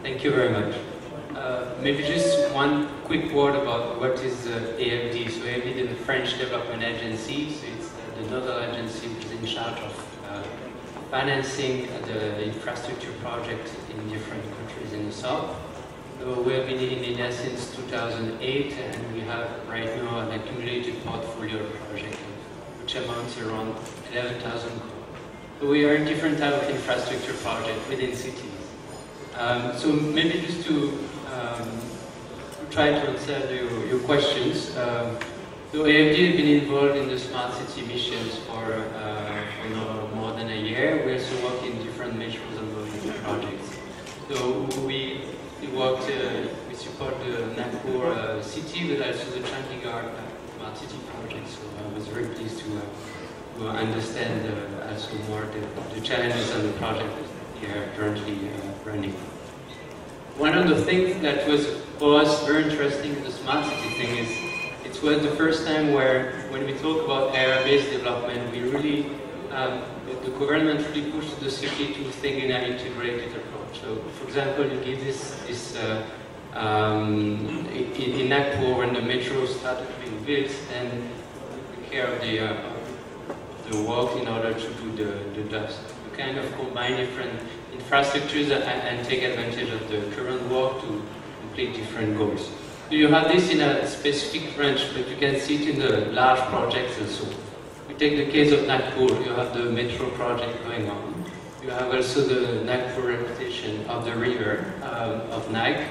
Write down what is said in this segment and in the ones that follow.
Thank you very much. Maybe just one quick word about what is AFD. So AFD is the French Development Agency. So it's the nodal agency which is in charge of financing the infrastructure projects in different countries in the south. So we have been in India since 2008, and we have right now an accumulated portfolio of projects which amounts around 11,000 crores. So we are in different types of infrastructure projects within cities. So maybe just to try to answer your questions. So AFD has been involved in the smart city missions for more than a year. We also work in different metros and mobility projects. So we support the Nagpur city, but also the Chandigarh smart city project. So I was very pleased to understand also more the challenges and the project that we are currently running. One of the things that was for us very interesting in the smart city thing is it was the first time where when we talk about area-based development, we really the government really pushed the city to think in an integrated approach. So, for example, you give this in Nagpur when the metro started being built, and took care of the work in order to do the dust. You kind of combine different infrastructures and take advantage of the current work to complete different goals. So you have this in a specific branch, but you can see it in the large projects also. We take the case of Nagpur, you have the metro project going on. You have also the Nagpur reputation of the river of Nag,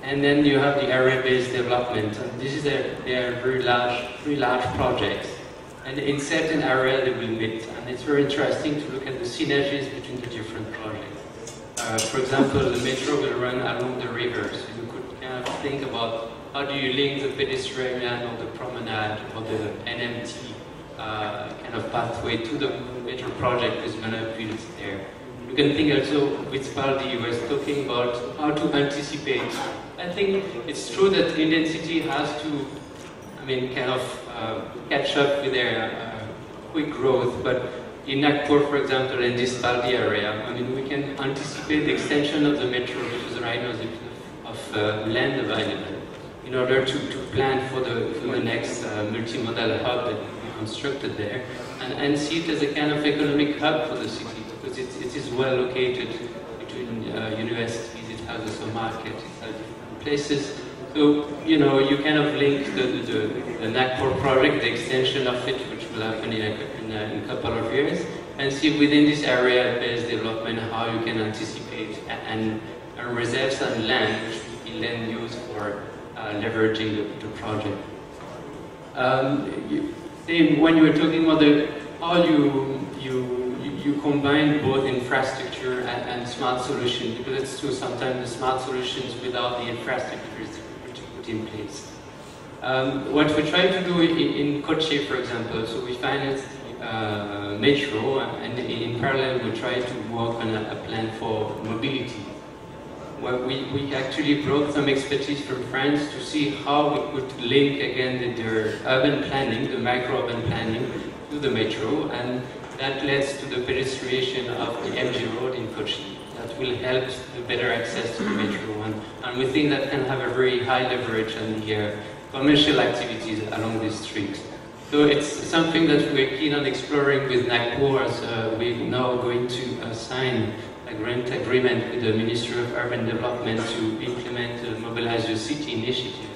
and then you have the area-based development. And this is they are very large projects. And in certain areas they will meet, and it's very interesting to look at the synergies between the different projects. For example, the metro will run along the river, so you could kind of think about how do you link the pedestrian or the promenade or the NMT kind of pathway to the metro project is going to build there. You can think also, Vitspaldi was talking about how to anticipate. I think it's true that Indian city has to, kind of catch up with their quick growth, but in Nagpur, for example, in this Baldi area, we can anticipate the extension of the metro, which is right now a bit of land available, in order to plan for the next multimodal hub that will be constructed there, and see it as a kind of economic hub for the city, because it is well located between universities, it has also market, it has different places. So, you kind of link the Nagpur project, the extension of it, which will happen in a couple of years, and see within this area-based development how you can anticipate and reserve some land, which will be land used for leveraging the project. When you were talking about how you combine both infrastructure and smart solutions, because it's true, sometimes the smart solutions without the infrastructure in place. What we try to do in Kochi, for example, so we finance metro, and in parallel we try to work on a plan for mobility, where we actually brought some expertise from France to see how we could link again the urban planning, the micro-urban planning, to the metro, and that leads to the pedestrian of the MG road in Kochi. That will help the better access to the metro, and we think that can have a very high leverage on the commercial activities along this street. So it's something that we're keen on exploring with Nagpur, as we're now going to sign a grant agreement with the Ministry of Urban Development to implement the Mobilize Your City initiative.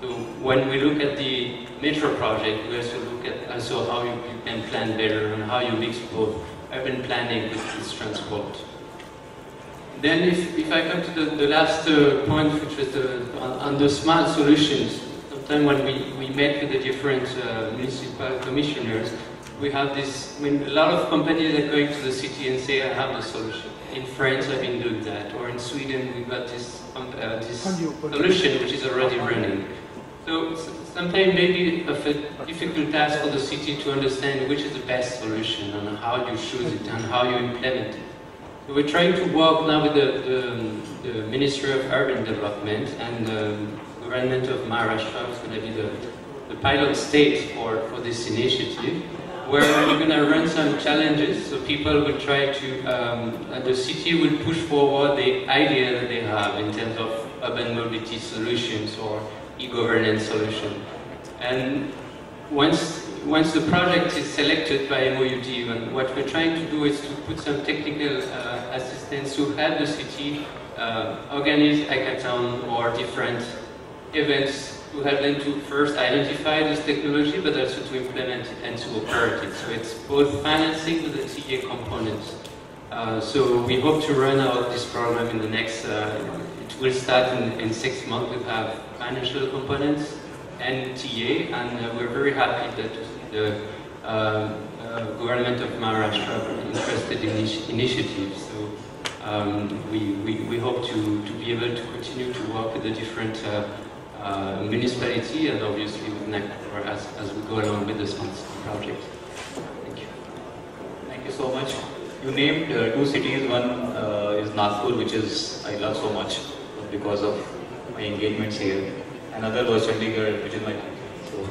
So when we look at the metro project, we also look at how you can plan better and how you mix both urban planning with this transport. Then if I come to the last point, which was on the smart solutions, sometimes when we met with the different municipal commissioners, we have this, a lot of companies are going to the city and say, I have the solution. In France, I've been doing that, or in Sweden, we've got this solution which is already running. So sometimes maybe a difficult task for the city to understand which is the best solution and how you choose it and how you implement it. So we're trying to work now with the Ministry of Urban Development and the government of Maharashtra, is going to be the pilot state for this initiative. where we're going to run some challenges. So people will try to, the city will push forward the idea that they have in terms of urban mobility solutions or e-governance solution. And once the project is selected by MOUD, and what we're trying to do is to put some technical assistance to help the city organize hackathon or different events to help them to first identify this technology, but also to implement it and to operate it. So it's both financing with the TA components. So we hope to run out this program in the next, it will start in 6 months. We have financial components and TA, and we're very happy that the government of Maharashtra are interested in this initiative. So we hope to be able to continue to work with the different municipality and obviously with Nagpur as we go along with the sponsored project. Thank you. Thank you so much. You named 2 cities. One is Nagpur, which is I love so much because of my engagements here. Another was Chandigarh, which is my country. So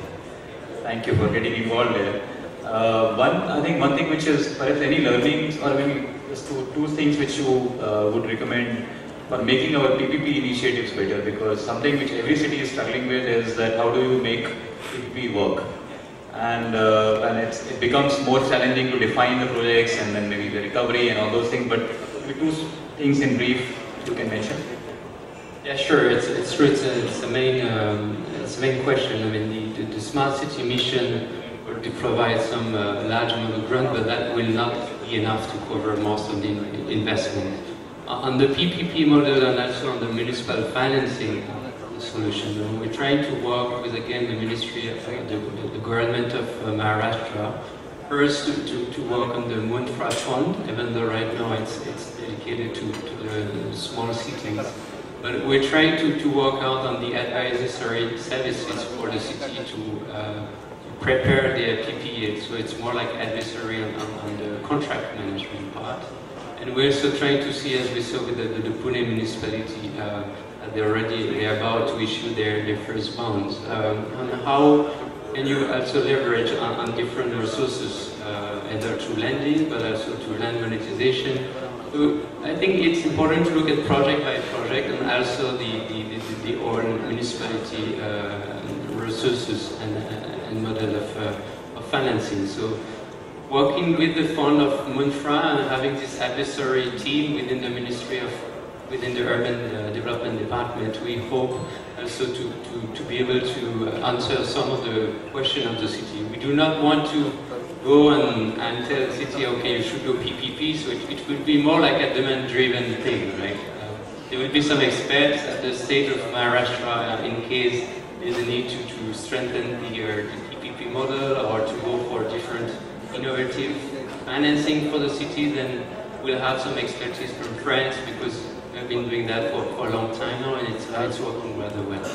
thank you for getting involved there. I think one thing which is perhaps any learnings or maybe just two things which you would recommend for making our PPP initiatives better, because something which every city is struggling with is that how do you make PPP work, and it becomes more challenging to define the projects and then maybe the recovery and all those things. But maybe 2 things in brief you can mention. Yeah, sure. It's true. It's the main question. I mean, the smart city mission will provide some large amount of grant, but that will not be enough to cover most of the investment. On the PPP model and also on the municipal financing solution, we're trying to work with, again, the ministry of the government of Maharashtra, first to work on the Munfra fund, even though right now it's dedicated to the small cities. But we're trying to work out on the advisory services for the city to prepare their PPA, so it's more like advisory on the contract management part. And we're also trying to see, as we saw with the Pune municipality, they're about to issue their first bonds, on how can you also leverage on different resources, either through lending, but also through land monetization. So I think it's important to look at project by project and also the own municipality resources and model of financing. So working with the fund of Munfra and having this advisory team within the within the Urban Development Department, we hope also to be able to answer some of the questions of the city. We do not want to go and tell the city, okay, you should go PPP, so it will be more like a demand-driven thing, right? There will be some experts at the state of Maharashtra in case there's a need to strengthen the PPP model or to go for different innovative financing for the city. Then we'll have some expertise from France, because we've been doing that for a long time now, and it's working rather well.